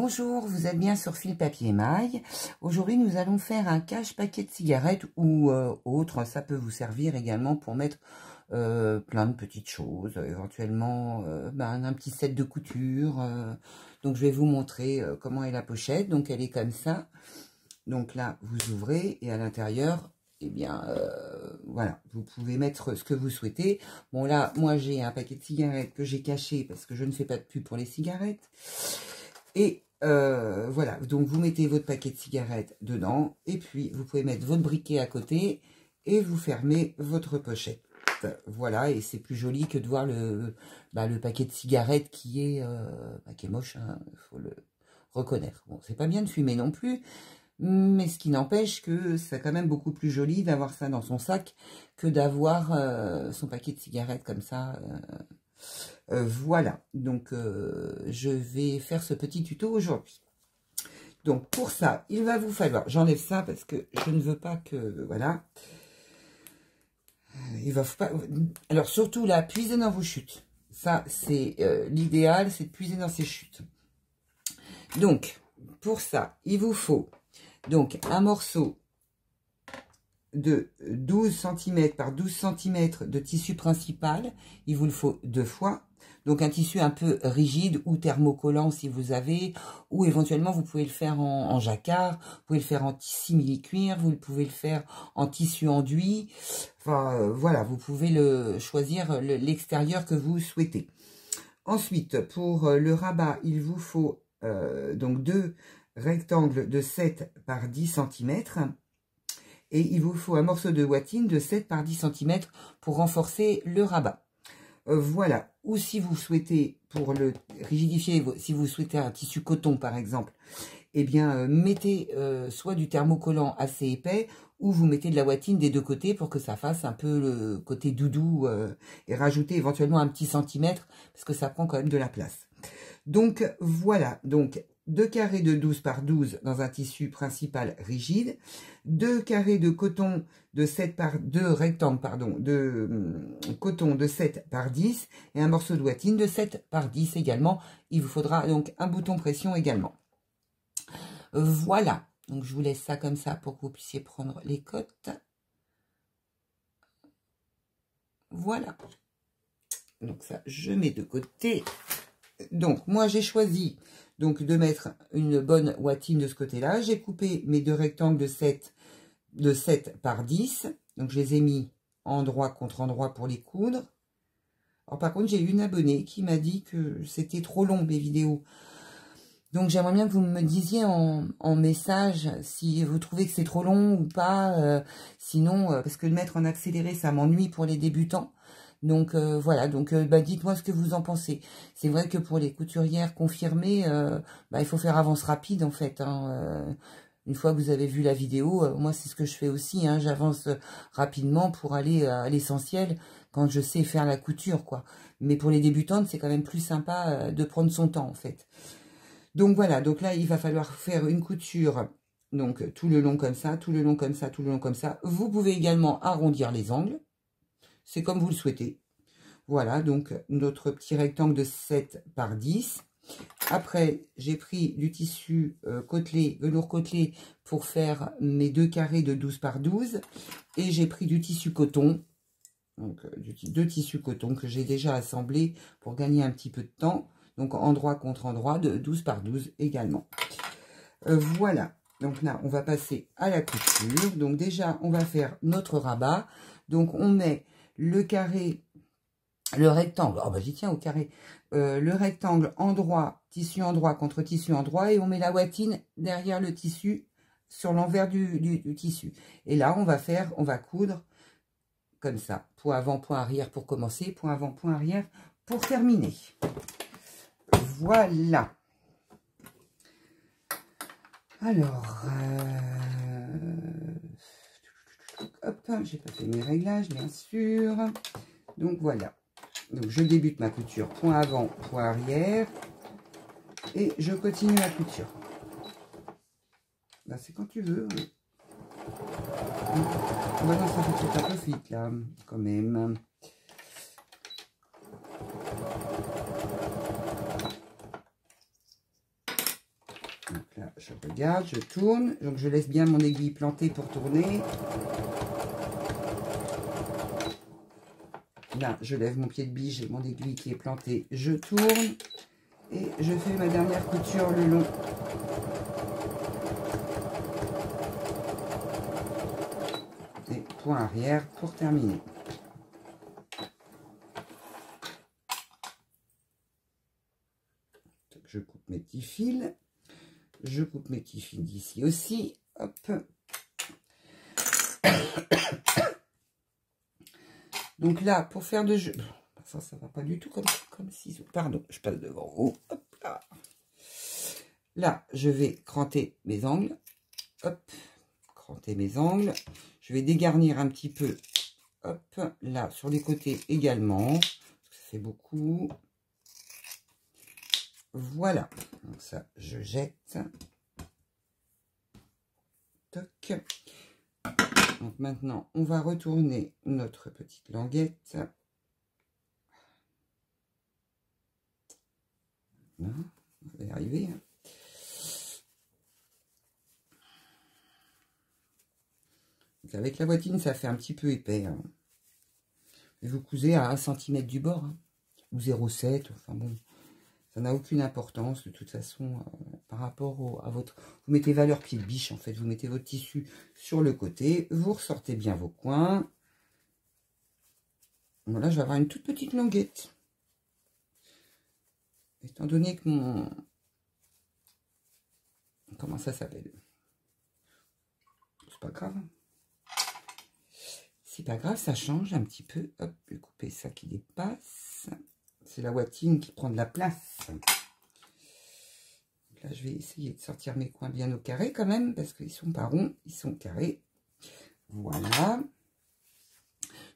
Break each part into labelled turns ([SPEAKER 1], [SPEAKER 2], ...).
[SPEAKER 1] Bonjour, vous êtes bien sur Fil Papier Maille. Aujourd'hui, nous allons faire un cache-paquet de cigarettes ou autre. Ça peut vous servir également pour mettre plein de petites choses, éventuellement un petit set de couture. Donc, je vais vous montrer comment est la pochette. Donc, elle est comme ça. Donc là, vous ouvrez et à l'intérieur, eh bien, voilà, vous pouvez mettre ce que vous souhaitez. Bon, là, moi, j'ai un paquet de cigarettes que j'ai caché parce que je ne fais pas de pub pour les cigarettes. Et voilà, donc vous mettez votre paquet de cigarettes dedans, et puis vous pouvez mettre votre briquet à côté, et vous fermez votre pochette. Voilà, et c'est plus joli que de voir le paquet de cigarettes qui est moche, hein, faut le reconnaître. Bon, c'est pas bien de fumer non plus, mais ce qui n'empêche que c'est quand même beaucoup plus joli d'avoir ça dans son sac que d'avoir son paquet de cigarettes comme ça. Voilà, donc je vais faire ce petit tuto aujourd'hui. Donc pour ça, il va vous falloir, j'enlève ça parce que je ne veux pas que, voilà. Il va pas, alors surtout là, puisez dans vos chutes. Ça, c'est l'idéal, c'est de puiser dans ces chutes. Donc, pour ça, il vous faut donc un morceau de 12 cm par 12 cm de tissu principal. Il vous le faut 2 fois. Donc un tissu un peu rigide ou thermocollant si vous avez, ou éventuellement vous pouvez le faire en jacquard, vous pouvez le faire en simili-cuir, vous pouvez le faire en tissu enduit. Enfin voilà, vous pouvez choisir l'extérieur que vous souhaitez. Ensuite, pour le rabat, il vous faut donc 2 rectangles de 7 par 10 cm. Et il vous faut un morceau de watine de 7 par 10 cm pour renforcer le rabat. Voilà. Ou si vous souhaitez, pour le rigidifier, si vous souhaitez un tissu coton par exemple, eh bien mettez soit du thermocollant assez épais, ou vous mettez de la watine des deux côtés pour que ça fasse un peu le côté doudou, et rajoutez éventuellement un petit centimètre, parce que ça prend quand même de la place. Donc voilà, donc 2 carrés de 12 par 12 dans un tissu principal rigide, 2 carrés de coton de 7 par 2 rectangles, pardon, de coton de 7 par 10 et un morceau de watine de 7 par 10 également. Il vous faudra donc un bouton pression également. Voilà, donc je vous laisse ça comme ça pour que vous puissiez prendre les cotes. Voilà, donc ça je mets de côté. Donc moi j'ai choisi donc de mettre une bonne watine de ce côté-là. J'ai coupé mes 2 rectangles de 7 par 10. Donc je les ai mis endroit contre endroit pour les coudre. Alors par contre j'ai eu une abonnée qui m'a dit que c'était trop long mes vidéos. Donc j'aimerais bien que vous me disiez en message si vous trouvez que c'est trop long ou pas. Sinon, parce que le mettre en accéléré ça m'ennuie pour les débutants. Donc voilà, donc dites-moi ce que vous en pensez. C'est vrai que pour les couturières confirmées, il faut faire avance rapide en fait. Hein, une fois que vous avez vu la vidéo, moi c'est ce que je fais aussi. Hein, j'avance rapidement pour aller à l'essentiel quand je sais faire la couture, quoi. Mais pour les débutantes, c'est quand même plus sympa de prendre son temps en fait. Donc voilà, donc là il va falloir faire une couture. Donc tout le long comme ça, tout le long comme ça, tout le long comme ça. Vous pouvez également arrondir les angles. C'est comme vous le souhaitez. Voilà, donc notre petit rectangle de 7 par 10. Après, j'ai pris du tissu côtelé, velours côtelé pour faire mes 2 carrés de 12 par 12. Et j'ai pris du tissu coton, donc deux tissus coton que j'ai déjà assemblé pour gagner un petit peu de temps. Donc endroit contre endroit de 12 par 12 également. Voilà, donc là, on va passer à la couture. Donc déjà, on va faire notre rabat. Donc on met le carré, le rectangle, oh j'y tiens au carré, le rectangle endroit, tissu endroit contre tissu endroit, et on met la watine derrière le tissu, sur l'envers du tissu. Et là, on va coudre comme ça, point avant, point arrière pour commencer, point avant, point arrière pour terminer. Voilà. Alors, hop, j'ai pas fait mes réglages, bien sûr. Donc voilà, donc je débute ma couture, point avant, point arrière, et je continue la couture. Là, c'est quand tu veux. Voilà, ça fait peut-être un peu vite là, quand même. là, je regarde, je tourne. Donc, je laisse bien mon aiguille plantée pour tourner. Là, je lève mon pied de biche, j'ai mon aiguille qui est plantée. Je tourne. Et je fais ma dernière couture le long. Et point arrière pour terminer. Je coupe mes petits fils. Je coupe mes petits fils d'ici aussi. Hop. Donc là, pour faire de jeu... Ça va pas du tout comme ciseaux. Pardon, je passe devant vous. Hop là. Là, je vais cranter mes angles. Hop. Cranter mes angles. Je vais dégarnir un petit peu. Hop. Là, sur les côtés également. Ça fait beaucoup. Voilà. Donc ça, je jette. Toc. Donc maintenant, on va retourner notre petite languette. On va y arriver. Donc avec la bottine, ça fait un petit peu épais. Et vous cousez à 1 cm du bord. Ou 0,7. Enfin bon, ça n'a aucune importance de toute façon par rapport à votre... Vous mettez valeur pied de biche en fait. Vous mettez votre tissu sur le côté. Vous ressortez bien vos coins. Voilà, je vais avoir une toute petite languette. Étant donné que mon... Comment ça s'appelle? C'est pas grave. C'est pas grave, ça change un petit peu. Hop, je vais couper ça qui dépasse. C'est la watine qui prend de la place. Donc là, je vais essayer de sortir mes coins bien au carré quand même, parce qu'ils sont pas ronds, ils sont carrés. Voilà.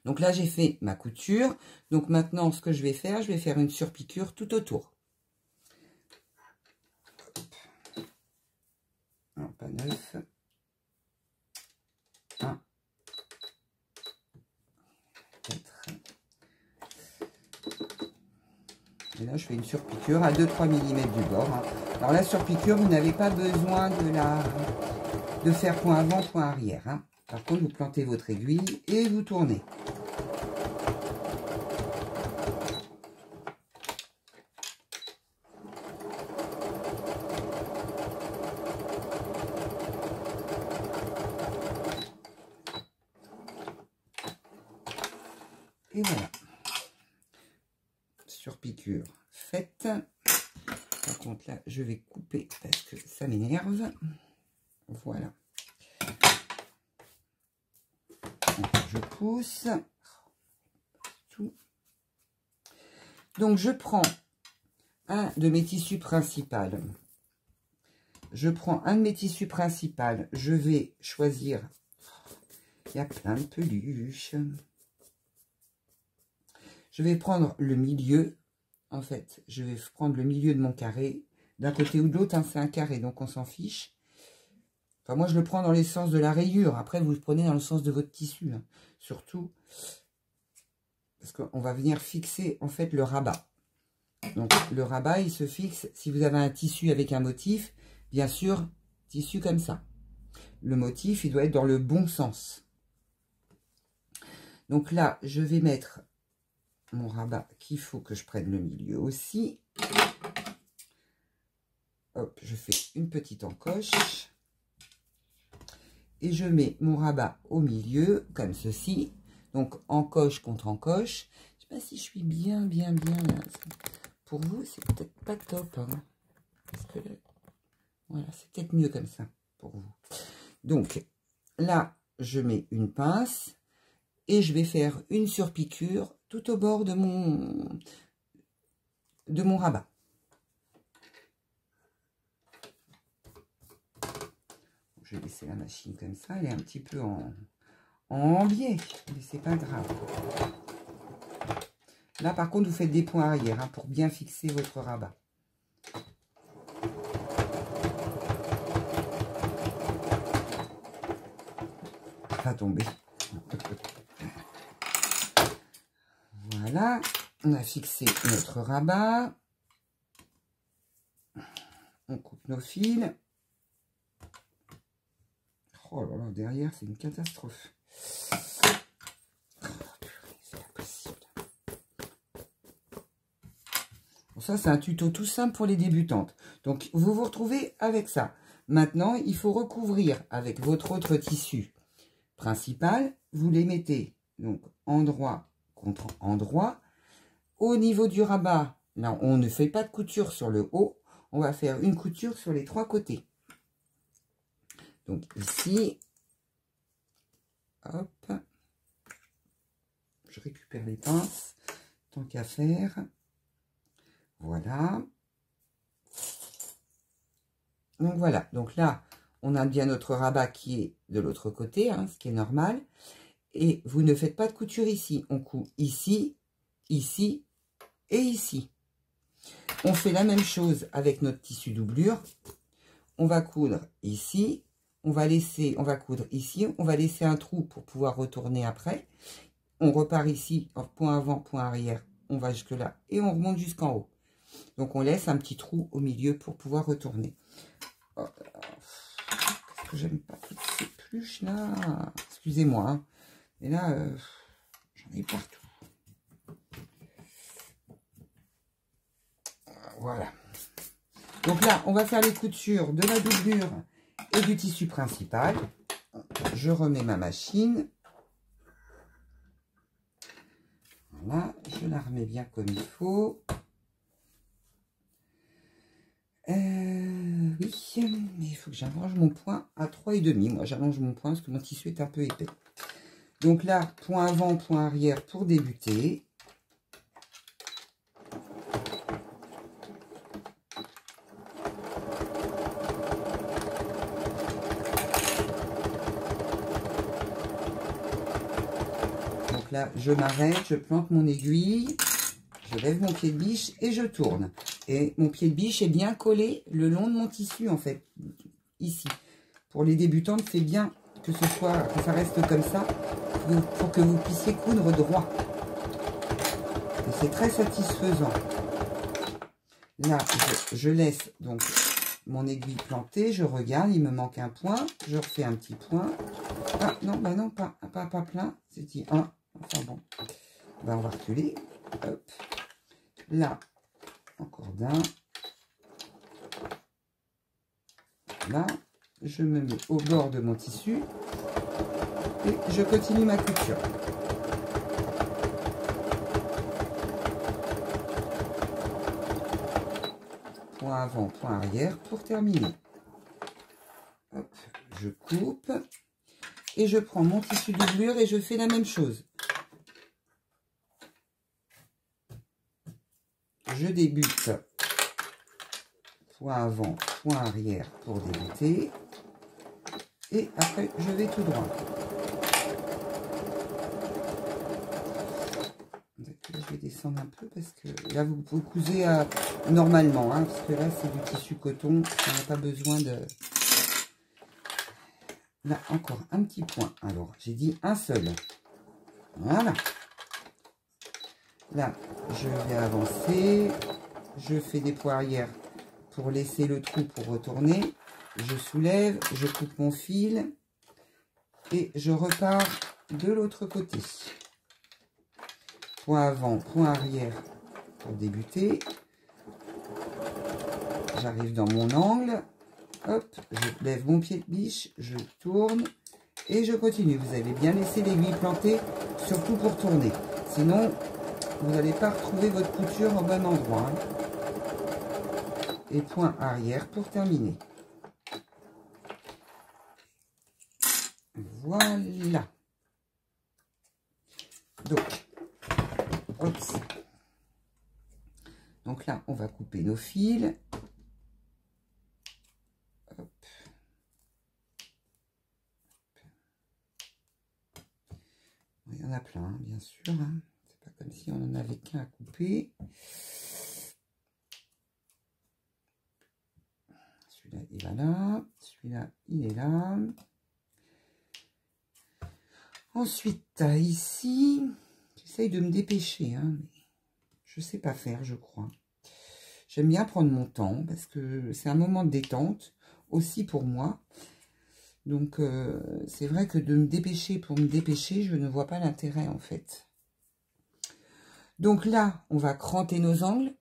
[SPEAKER 1] Donc là, j'ai fait ma couture. Donc maintenant, ce que je vais faire une surpiqûre tout autour. Non, pas 9. 1, 4. Et là, je fais une surpiqûre à 2-3 mm du bord. Alors la surpiqûre, vous n'avez pas besoin de faire point avant, point arrière. Par contre, vous plantez votre aiguille et vous tournez. Et voilà. Surpiqûre faite. Par contre, là, je vais couper parce que ça m'énerve. Voilà. Je pousse. Tout. Donc, je prends un de mes tissus principaux. Je vais choisir. Il y a plein de peluches. Je vais prendre le milieu. En fait, je vais prendre le milieu de mon carré. D'un côté ou de l'autre, c'est un carré, donc on s'en fiche. Enfin, moi, je le prends dans le sens de la rayure. Après, vous le prenez dans le sens de votre tissu. Surtout, parce qu'on va venir fixer, en fait, le rabat. Donc, le rabat, il se fixe. Si vous avez un tissu avec un motif, bien sûr, tissu comme ça. Le motif, il doit être dans le bon sens. Donc là, je vais mettre mon rabat qu'il faut que je prenne le milieu aussi. Hop, je fais une petite encoche. Et je mets mon rabat au milieu, comme ceci. Donc, encoche contre encoche. Je ne sais pas si je suis bien là. Pour vous, c'est peut-être pas top. Parce que voilà, c'est peut-être mieux comme ça pour vous. Donc, là, je mets une pince. Et je vais faire une surpiqûre tout au bord de mon rabat. Je vais laisser la machine comme ça. Elle est un petit peu en biais, mais c'est pas grave. Là, par contre, vous faites des points arrière pour bien fixer votre rabat. Pas tomber. Voilà, on a fixé notre rabat. On coupe nos fils. Oh là là, derrière, c'est une catastrophe. C'est pas possible. Bon, ça, c'est un tuto tout simple pour les débutantes. Donc, vous vous retrouvez avec ça. Maintenant, il faut recouvrir avec votre autre tissu principal. Vous les mettez donc endroit contre endroit. Au niveau du rabat, là, on ne fait pas de couture sur le haut. On va faire une couture sur les 3 côtés. Donc, ici, hop, je récupère les pinces, tant qu'à faire. Voilà. Donc, voilà. Donc là, on a bien notre rabat qui est de l'autre côté, hein, ce qui est normal. Et vous ne faites pas de couture ici. On coud ici, ici et ici. On fait la même chose avec notre tissu doublure. On va coudre ici. On va coudre ici. On va laisser un trou pour pouvoir retourner après. On repart ici, point avant, point arrière. On va jusque là et on remonte jusqu'en haut. Donc, on laisse un petit trou au milieu pour pouvoir retourner. Oh, qu'est-ce que j'aime pas toutes ces pluches là. Excusez-moi. Hein. Et là, j'en ai partout. Voilà. Donc là, on va faire les coutures de la doublure et du tissu principal. Je remets ma machine. Voilà, je la remets bien comme il faut. Oui, mais il faut que j'allonge mon point à 3,5. Moi, j'allonge mon point parce que mon tissu est un peu épais. Donc là, point avant, point arrière pour débuter. Donc là, je m'arrête, je plante mon aiguille, je lève mon pied de biche et je tourne. Et mon pied de biche est bien collé le long de mon tissu, en fait, ici. Pour les débutantes, c'est bien que ça reste comme ça, pour que vous puissiez coudre droit. Et c'est très satisfaisant. Là, je laisse donc mon aiguille plantée, je regarde, il me manque un point, je refais un petit point. Ah non, bah non, pas plein, c'est dit un. Enfin bon, bah on va reculer. Hop. Là, encore d'un. Là, je me mets au bord de mon tissu et je continue ma couture. Point avant, point arrière pour terminer. Hop, je coupe et je prends mon tissu doublure et je fais la même chose. Je débute point avant, point arrière pour débuter. Et après, je vais tout droit. Je vais descendre un peu parce que là, vous cousez normalement. Hein, parce que là, c'est du tissu coton. On n'a pas besoin de... Là, encore un petit point. Alors, j'ai dit un seul. Voilà. Là, je vais avancer. Je fais des poirières pour laisser le trou pour retourner. Je soulève, je coupe mon fil et je repars de l'autre côté. Point avant, point arrière pour débuter. J'arrive dans mon angle. Hop, je lève mon pied de biche, je tourne et je continue. Vous avez bien laissé l'aiguille plantée, surtout pour tourner. Sinon, vous n'allez pas retrouver votre couture au bon endroit. Hein. Et point arrière pour terminer. Voilà. Donc là, on va couper nos fils. Hop. Il y en a plein, hein, bien sûr. Hein. C'est pas comme si on n'en avait qu'un à couper. Celui-là, il va là. Celui-là, il est là. Ensuite, ici, j'essaye de me dépêcher, hein, mais je sais pas faire, je crois. J'aime bien prendre mon temps parce que c'est un moment de détente aussi pour moi. Donc, c'est vrai que de me dépêcher pour me dépêcher, je ne vois pas l'intérêt, en fait. Donc là, on va cranter nos angles.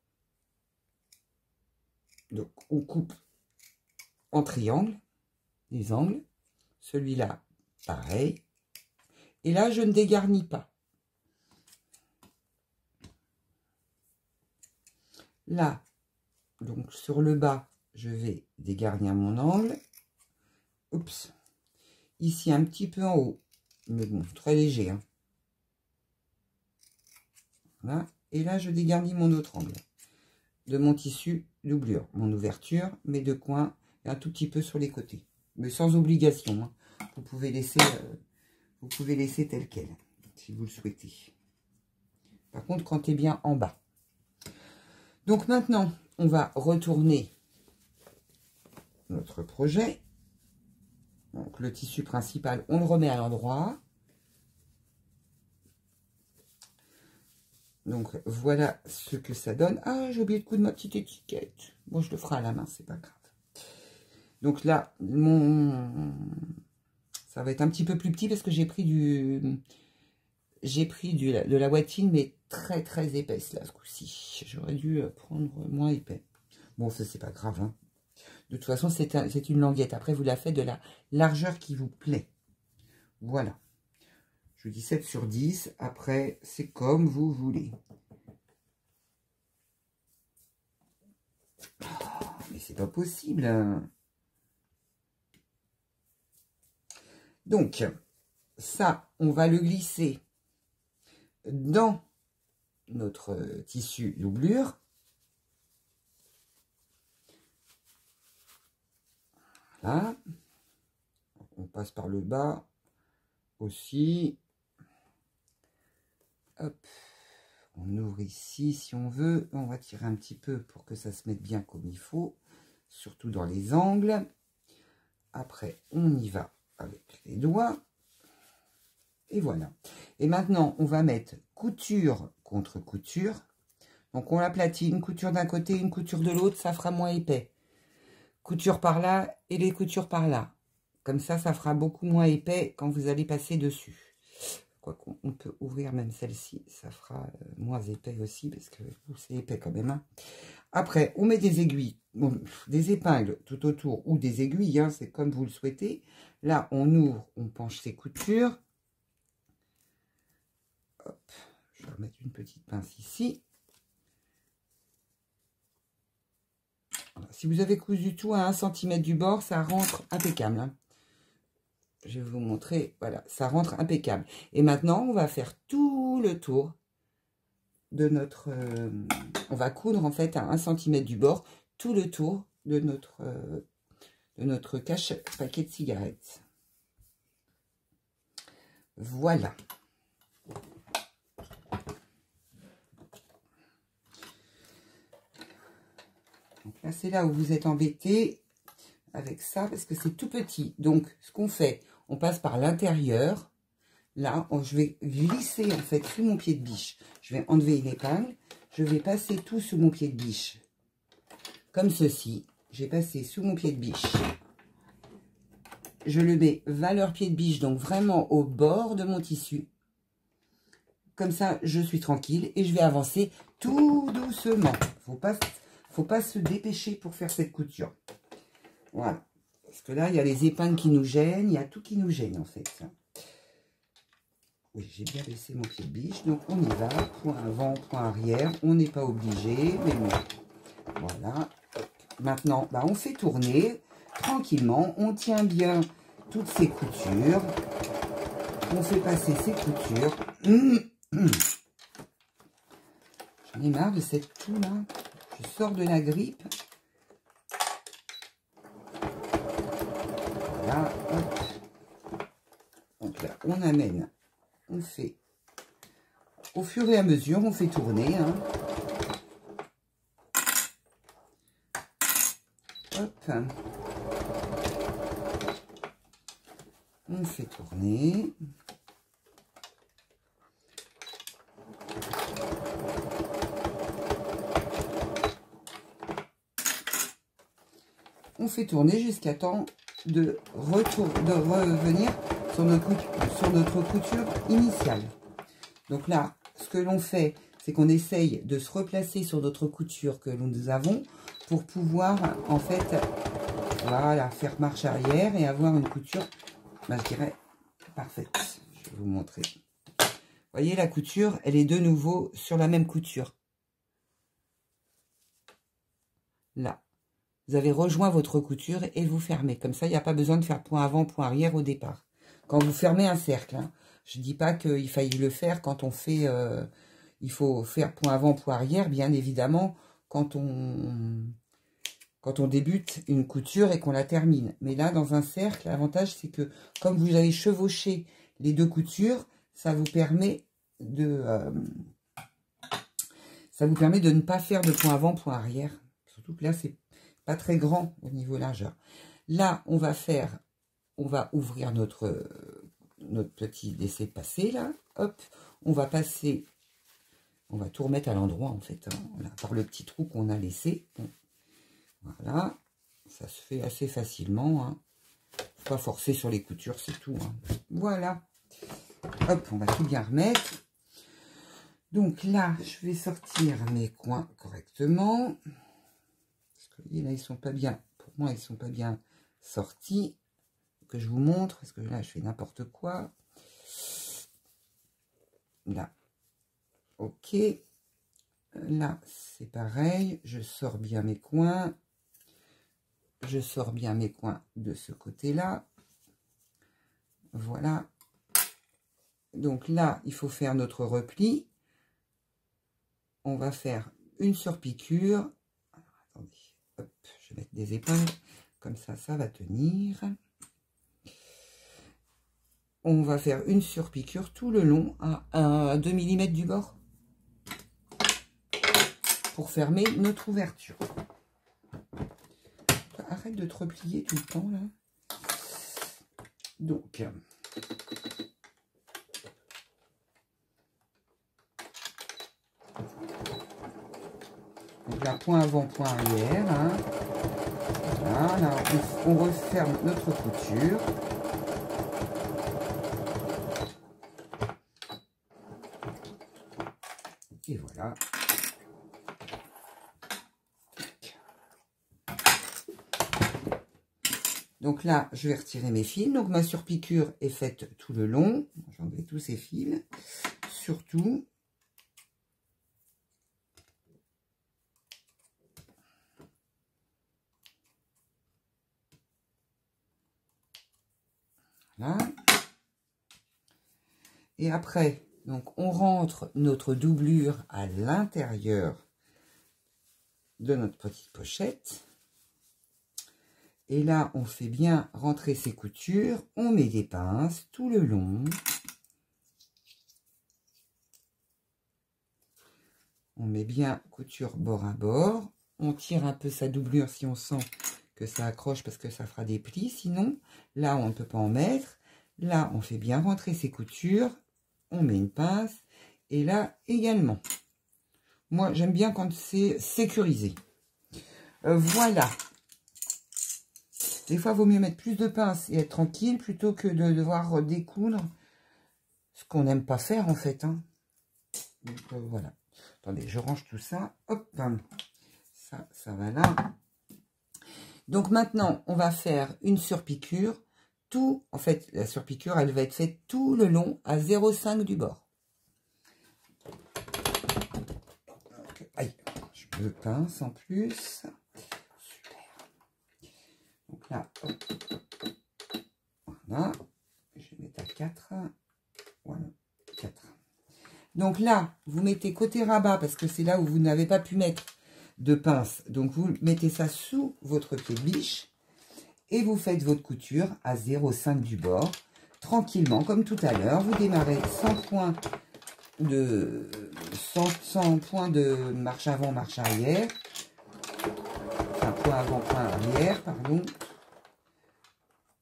[SPEAKER 1] Donc, on coupe en triangle les angles. Celui-là, pareil. Et là, je ne dégarnis pas. Là, donc sur le bas, je vais dégarnir mon angle. Oups. Ici, un petit peu en haut. Mais bon, très léger. Hein. Voilà. Et là, je dégarnis mon autre angle de mon tissu doublure. Mon ouverture, mes deux coins et un tout petit peu sur les côtés. Mais sans obligation. Hein. Vous pouvez laisser tel quel, si vous le souhaitez. Par contre, crantez bien en bas. Donc maintenant, on va retourner notre projet. Donc le tissu principal, on le remet à l'endroit. Donc voilà ce que ça donne. Ah, j'ai oublié de coudre ma petite étiquette. Bon, je le ferai à la main, c'est pas grave. Donc là, ça va être un petit peu plus petit parce que j'ai pris de la watine, mais très très épaisse là ce coup-ci. J'aurais dû prendre moins épais. Bon, ça c'est pas grave. Hein. De toute façon, c'est une languette. Après, vous la faites de la largeur qui vous plaît. Voilà. Je dis 7 sur 10. Après, c'est comme vous voulez. Oh, mais c'est pas possible. Donc, ça, on va le glisser dans notre tissu doublure. Voilà. On passe par le bas aussi. Hop. On ouvre ici si on veut. On va tirer un petit peu pour que ça se mette bien comme il faut. Surtout dans les angles. Après, on y va avec les doigts. Et voilà. Et maintenant, on va mettre couture contre couture. Donc, on la platine, couture d'un côté, une couture de l'autre, ça fera moins épais. Couture par là et les coutures par là. Comme ça, ça fera beaucoup moins épais quand vous allez passer dessus. Quoique, on peut ouvrir même celle-ci, ça fera moins épais aussi, parce que c'est épais quand même. Hein. Après, on met des aiguilles, des épingles tout autour, ou des aiguilles, hein, c'est comme vous le souhaitez. Là, on ouvre, on penche ses coutures. Hop, je vais remettre une petite pince ici. Voilà. Si vous avez cousu tout à 1 cm du bord, ça rentre impeccable. Hein. Je vais vous montrer, voilà, ça rentre impeccable. Et maintenant, on va faire tout le tour de notre... on va coudre en fait à 1 cm du bord, tout le tour de notre cache paquet de cigarettes. Voilà. Donc là, c'est là où vous êtes embêté avec ça, parce que c'est tout petit. Donc, ce qu'on fait, on passe par l'intérieur. Là, je vais glisser, en fait, sous mon pied de biche. Je vais enlever une épingle. Je vais passer tout sous mon pied de biche. Comme ceci. J'ai passé sous mon pied de biche. Je le mets valeur pied de biche, donc vraiment au bord de mon tissu. Comme ça, je suis tranquille et je vais avancer tout doucement. Faut pas se dépêcher pour faire cette couture. Voilà. Parce que là, il y a les épingles qui nous gênent. Il y a tout qui nous gêne, en fait. Oui, j'ai bien baissé mon pied de biche. Donc, on y va. Point avant, point arrière. On n'est pas obligé. Mais bon. Voilà. Maintenant, bah, on fait tourner tranquillement. On tient bien toutes ces coutures. On fait passer ces coutures. J'en ai marre de cette toux là. Je sors de la grippe. Voilà, hop. Donc là, on amène, on fait, au fur et à mesure, on fait tourner. Hein. Hop. On fait tourner. On fait tourner jusqu'à temps de revenir sur notre couture initiale. Donc là, ce que l'on fait, c'est qu'on essaye de se replacer sur notre couture que nous avons pour pouvoir, en fait, voilà, faire marche arrière et avoir une couture, ben, je dirais, parfaite. Je vais vous montrer. Vous voyez, la couture, elle est de nouveau sur la même couture. Là. Vous avez rejoint votre couture et vous fermez. Comme ça, il n'y a pas besoin de faire point avant, point arrière au départ. Quand vous fermez un cercle, hein. Je ne dis pas qu'il faille le faire quand on fait... il faut faire point avant, point arrière, bien évidemment, quand on débute une couture et qu'on la termine. Mais là, dans un cercle, l'avantage, c'est que comme vous avez chevauché les deux coutures, ça vous permet de ne pas faire de point avant, point arrière. Surtout que là, c'est pas très grand au niveau largeur. Là, on va ouvrir notre petit laissez-passer, là. Hop, on va passer, on va tout remettre à l'endroit, en fait, hein, là, par le petit trou qu'on a laissé. Bon. Voilà, ça se fait assez facilement, hein. Faut pas forcer sur les coutures, c'est tout, hein. Voilà. Hop, on va tout bien remettre. Donc là, je vais sortir mes coins correctement. Parce que là, ils sont pas bien. Pour moi, ils sont pas bien sortis. Que je vous montre, parce que là, je fais n'importe quoi. Là. Ok. Là, c'est pareil. Je sors bien mes coins. Je sors bien mes coins de ce côté-là. Voilà. Donc là, il faut faire notre repli. On va faire une surpiqûre. Alors, attendez. Hop, je vais mettre des épingles. Comme ça, ça va tenir. On va faire une surpiqûre tout le long à 2 mm du bord. Pour fermer notre ouverture. Arrête de te replier tout le temps, là. Donc là, point avant, point arrière. Hein. Voilà, on referme notre couture. Et voilà. Donc là, je vais retirer mes fils. Donc ma surpiqûre est faite tout le long. J'enlève tous ces fils. Surtout, voilà. Et après, donc on rentre notre doublure à l'intérieur de notre petite pochette. Et là, on fait bien rentrer ses coutures. On met des pinces tout le long. On met bien couture bord à bord. On tire un peu sa doublure si on sent que ça accroche parce que ça fera des plis. Sinon, là, on ne peut pas en mettre. Là, on fait bien rentrer ses coutures. On met une pince. Et là, également. Moi, j'aime bien quand c'est sécurisé. Voilà. Des fois, il vaut mieux mettre plus de pinces et être tranquille plutôt que de devoir découdre. Ce qu'on n'aime pas faire, en fait. Hein. Donc, voilà. Attendez, je range tout ça. Hop. Ça va là. Donc, maintenant, on va faire une surpiqûre. En fait, la surpiqûre, elle va être faite tout le long à 0,5 du bord. Aïe, je me pince en plus. Donc là, hop, voilà, je vais mettre à 4, voilà, 4. Donc là, vous mettez côté rabat, parce que c'est là où vous n'avez pas pu mettre de pince. Donc vous mettez ça sous votre pied de biche, et vous faites votre couture à 0,5 du bord, tranquillement, comme tout à l'heure. Vous démarrez sans point de marche avant, marche arrière. Point avant, point arrière, pardon.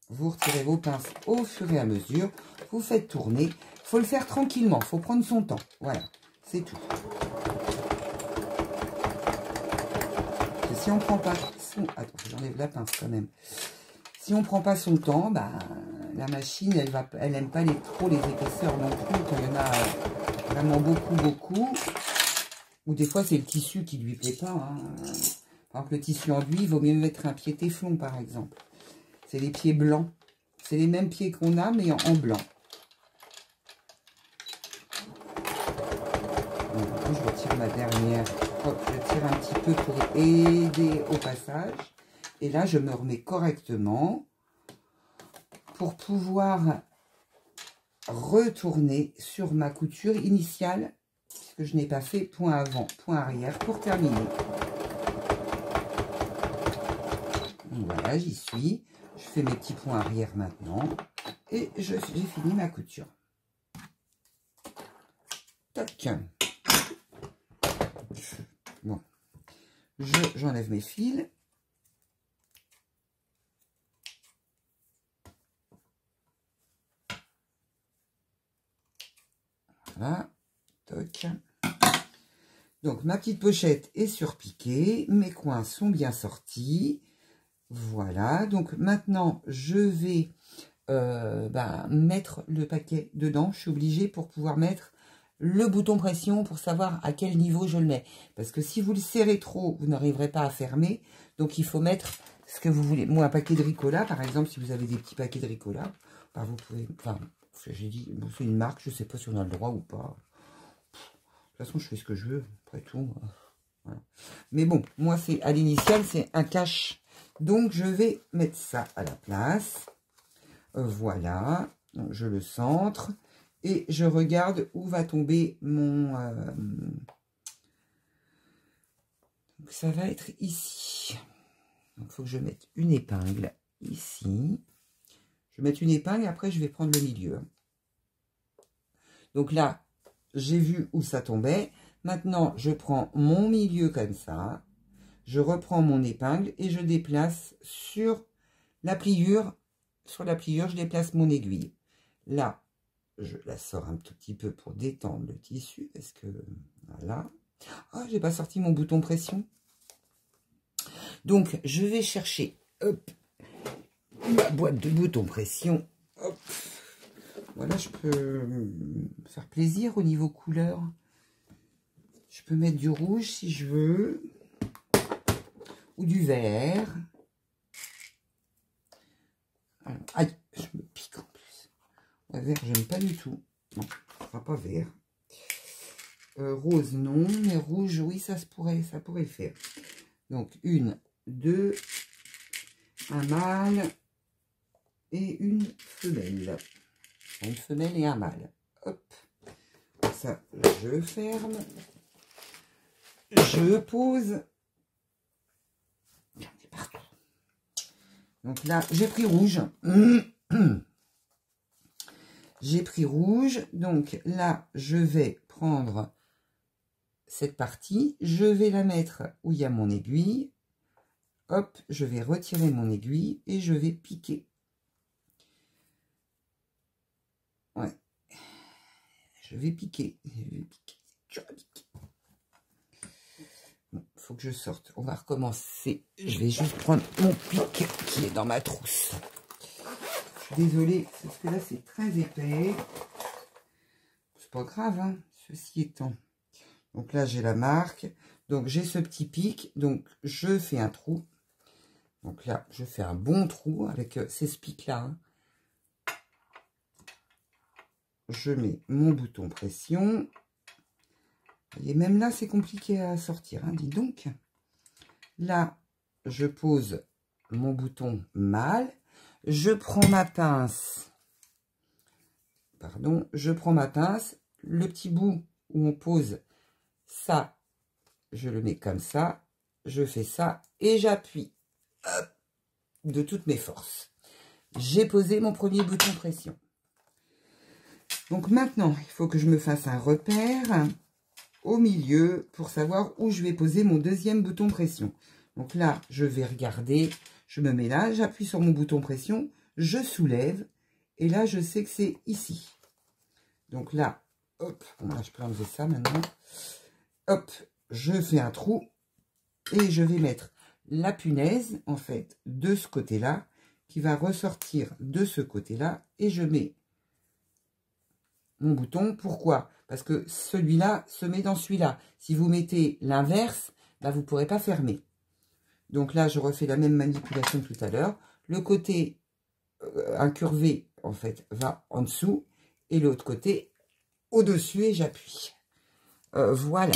[SPEAKER 1] Vous retirez vos pinces au fur et à mesure. Vous faites tourner. Il faut le faire tranquillement. Il faut prendre son temps. Voilà, c'est tout. Parce que si on ne prend pas son... Attends, j'enlève la pince quand même. Si on prend pas son temps, ben, la machine, elle aime pas trop les épaisseurs non plus, quand il y en a vraiment beaucoup. Ou des fois, c'est le tissu qui lui plaît pas. Hein. Par exemple, le tissu enduit, il vaut mieux mettre un pied téflon, par exemple. C'est les pieds blancs. C'est les mêmes pieds qu'on a, mais en blanc. Donc, je retire ma dernière. Hop, je tire un petit peu pour aider au passage. Et là, je me remets correctement pour pouvoir retourner sur ma couture initiale, puisque je n'ai pas fait point avant, point arrière pour terminer. Donc voilà, j'y suis. Je fais mes petits points arrière maintenant. Et j'ai fini ma couture. Tac. Bon. J'enlève mes fils. Voilà. Toc. Donc, ma petite pochette est surpiquée. Mes coins sont bien sortis. Voilà. Donc, maintenant, je vais mettre le paquet dedans. Je suis obligée pour pouvoir mettre le bouton pression pour savoir à quel niveau je le mets. Parce que si vous le serrez trop, vous n'arriverez pas à fermer. Donc, il faut mettre ce que vous voulez. Moi, un paquet de Ricola, par exemple, si vous avez des petits paquets de Ricola, ben, vous pouvez... Enfin, j'ai dit, c'est une marque, je ne sais pas si on a le droit ou pas. De toute façon, je fais ce que je veux, après tout. Voilà. Mais bon, moi, c'est à l'initiale, c'est un cache. Donc, je vais mettre ça à la place. Voilà. Donc, je le centre. Et je regarde où va tomber mon... Donc, ça va être ici. Donc, il faut que je mette une épingle ici. Je vais mettre une épingle, après, je vais prendre le milieu. Donc là, j'ai vu où ça tombait. Maintenant, je prends mon milieu comme ça. Je reprends mon épingle et je déplace sur la pliure. Sur la pliure, je déplace mon aiguille. Là, je la sors un tout petit peu pour détendre le tissu. Parce que, voilà. Ah, j'ai pas sorti mon bouton pression. Donc, je vais chercher, hop, ma boîte de boutons pression. Hop. Voilà, je peux faire plaisir au niveau couleur. Je peux mettre du rouge si je veux. Ou du vert. Alors, aïe, je me pique en plus. Ouais, vert, j'aime pas du tout. Non, ce sera pas vert. Rose, non. Mais rouge, oui, ça pourrait le faire. Donc, une, deux, un mâle et une femelle. Une femelle et un mâle. Hop. Ça, je ferme. Je pose. Partout. Donc là, j'ai pris rouge. J'ai pris rouge. Donc là, je vais prendre cette partie. Je vais la mettre où il y a mon aiguille. Hop, je vais retirer mon aiguille et je vais piquer. Ouais. Je vais piquer. Bon, faut que je sorte. On va recommencer. Je vais juste prendre mon pic qui est dans ma trousse. Je suis désolée, parce que là, c'est très épais. C'est pas grave, hein, ceci étant. Donc là, j'ai la marque. Donc, j'ai ce petit pic. Donc, je fais un trou. Donc là, je fais un bon trou avec ces pics-là. Hein. Je mets mon bouton pression. Et même là, c'est compliqué à sortir, hein, dis donc. Là, je pose mon bouton mâle. Je prends ma pince. Pardon, je prends ma pince. Le petit bout où on pose ça, je le mets comme ça. Je fais ça et j'appuie de toutes mes forces. J'ai posé mon premier bouton pression. Donc maintenant, il faut que je me fasse un repère au milieu pour savoir où je vais poser mon deuxième bouton pression. Donc là, je vais regarder, je me mets là, j'appuie sur mon bouton pression, je soulève, et là, je sais que c'est ici. Donc là, hop, bon, là, je peux enlever ça maintenant. Hop, je fais un trou, et je vais mettre la punaise, en fait, de ce côté-là, qui va ressortir de ce côté-là. Et je mets mon bouton. Pourquoi? Parce que celui-là se met dans celui-là. Si vous mettez l'inverse, bah, vous ne pourrez pas fermer. Donc là, je refais la même manipulation que tout à l'heure. Le côté incurvé, en fait, va en dessous. Et l'autre côté, au-dessus, et j'appuie. Voilà.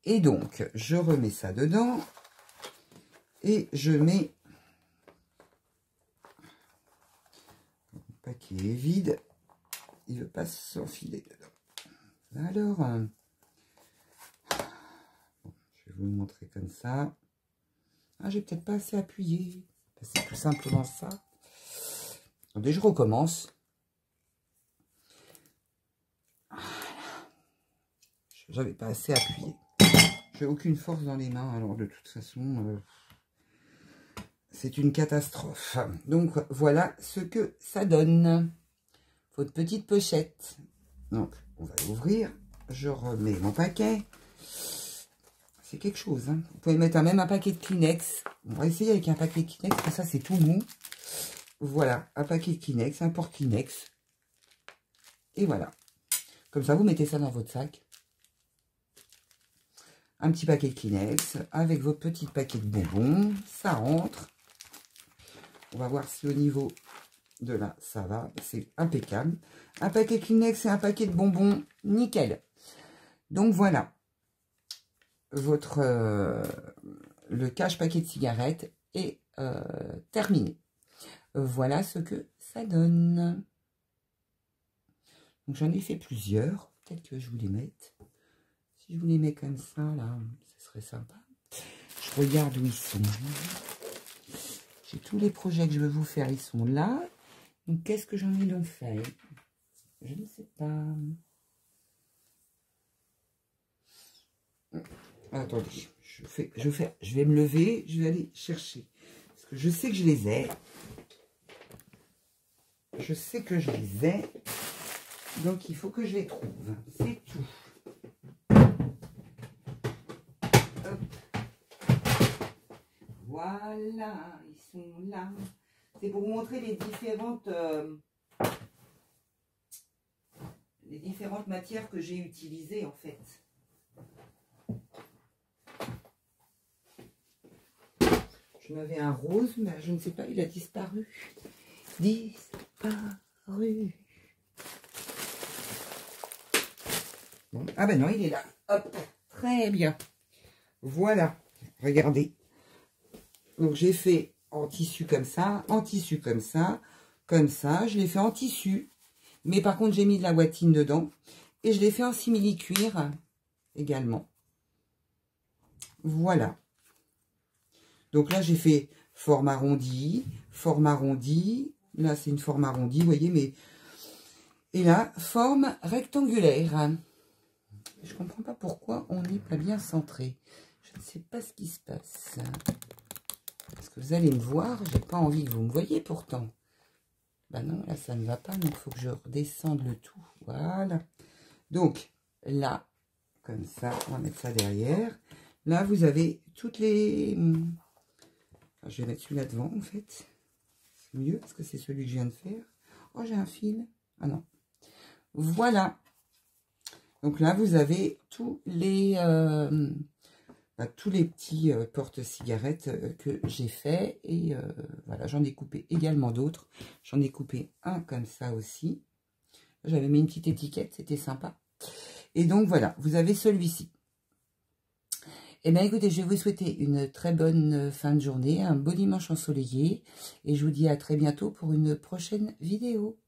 [SPEAKER 1] Et donc, je remets ça dedans. Et je mets... Le paquet est vide. Il ne veut pas s'enfiler dedans. Alors... je vais vous le montrer comme ça. Ah, j'ai peut-être pas assez appuyé. C'est tout simplement ça. Attendez, je recommence. Voilà. J'avais pas assez appuyé. J'ai aucune force dans les mains, alors de toute façon, c'est une catastrophe. Donc, voilà ce que ça donne. Votre petite pochette. Donc, on va l'ouvrir. Je remets mon paquet. C'est quelque chose. Hein. Vous pouvez mettre même un paquet de Kleenex. On va essayer avec un paquet de Kleenex, parce que ça, c'est tout mou. Voilà, un paquet de Kleenex, un porte Kleenex. Et voilà. Comme ça, vous mettez ça dans votre sac. Un petit paquet de Kleenex avec votre petit paquet de bonbons. Ça rentre. On va voir si au niveau de là, ça va. C'est impeccable. Un paquet de Kleenex et un paquet de bonbons. Nickel. Donc, voilà. Votre le cache paquet de cigarettes est terminé. Voilà ce que ça donne. Donc j'en ai fait plusieurs. Peut-être que je vous les mette. Si je vous les mets comme ça, là, ce serait sympa. Je regarde où ils sont. J'ai tous les projets que je veux vous faire, ils sont là. Donc qu'est-ce que j'en ai donc fait? Je ne sais pas. Attendez, je vais me lever, je vais aller chercher. Parce que je sais que je les ai. Je sais que je les ai. Donc, il faut que je les trouve. C'est tout. Hop. Voilà, ils sont là. C'est pour vous montrer les différentes matières que j'ai utilisées, en fait. Je m'avais un rose, mais je ne sais pas, il a disparu. Disparu. Bon. Ah ben non, il est là. Hop, très bien. Voilà, regardez. Donc j'ai fait en tissu comme ça, en tissu comme ça, comme ça. Je l'ai fait en tissu. Mais par contre, j'ai mis de la ouatine dedans. Et je l'ai fait en simili-cuir également. Voilà. Donc là, j'ai fait forme arrondie, forme arrondie. Là, c'est une forme arrondie, vous voyez, mais... Et là, forme rectangulaire. Je ne comprends pas pourquoi on n'est pas bien centré. Je ne sais pas ce qui se passe. Parce que vous allez me voir, j'ai pas envie que vous me voyez pourtant. Ben non, là, ça ne va pas, donc il faut que je redescende le tout. Voilà. Donc, là, comme ça, on va mettre ça derrière. Là, vous avez toutes les... Enfin, je vais mettre celui-là devant, en fait. C'est mieux, parce que c'est celui que je viens de faire. Oh, j'ai un fil. Ah non. Voilà. Donc là, vous avez tous les petits porte-cigarettes que j'ai fait. Et voilà, j'en ai coupé également d'autres. J'en ai coupé un comme ça aussi. J'avais mis une petite étiquette, c'était sympa. Et donc voilà, vous avez celui-ci. Eh bien écoutez, je vais vous souhaiter une très bonne fin de journée, un beau dimanche ensoleillé. Et je vous dis à très bientôt pour une prochaine vidéo.